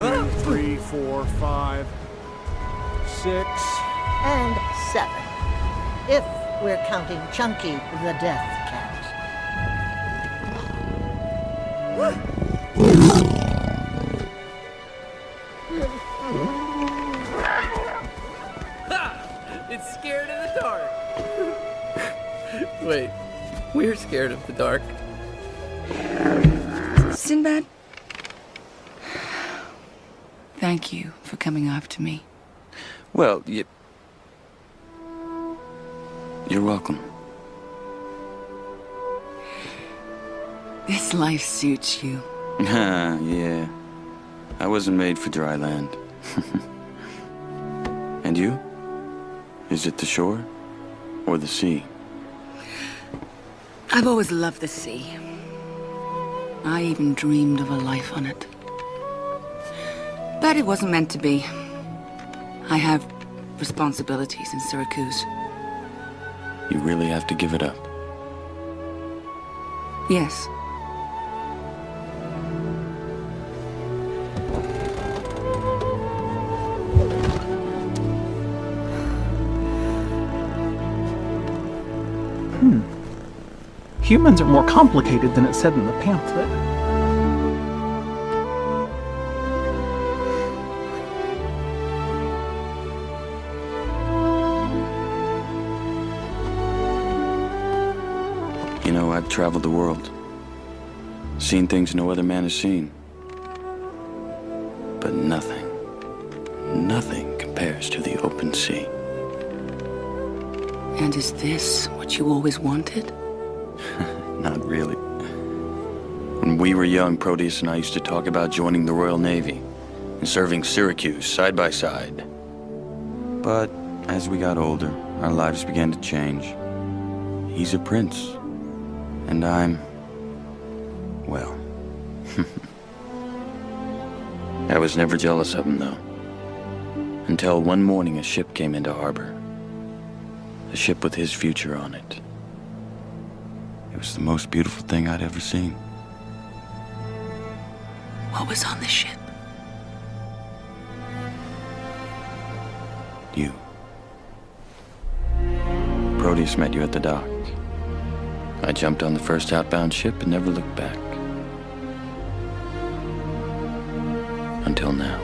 3, 4, 5, 6, and 7. If we're counting Chunky the Death Cat. It's scared of the dark. Wait, we're scared of the dark. Sinbad? Thank you for coming after me. Well, you're welcome. This life suits you. Yeah. I wasn't made for dry land. And you? Is it the shore or the sea? I've always loved the sea. I even dreamed of a life on it. But it wasn't meant to be. I have responsibilities in Syracuse. You really have to give it up. Yes. Humans are more complicated than it said in the pamphlet. You know, I've traveled the world. Seen things no other man has seen. But nothing compares to the open sea. And is this what you always wanted? Not really. When we were young, Proteus and I used to talk about joining the Royal Navy and serving Syracuse side by side. But as we got older, our lives began to change. He's a prince, and I'm, well, I was never jealous of him, though. Until one morning a ship came into harbor. A ship with his future on it. It was the most beautiful thing I'd ever seen. What was on the ship? You. Proteus met you at the dock. I jumped on the first outbound ship and never looked back. Until now.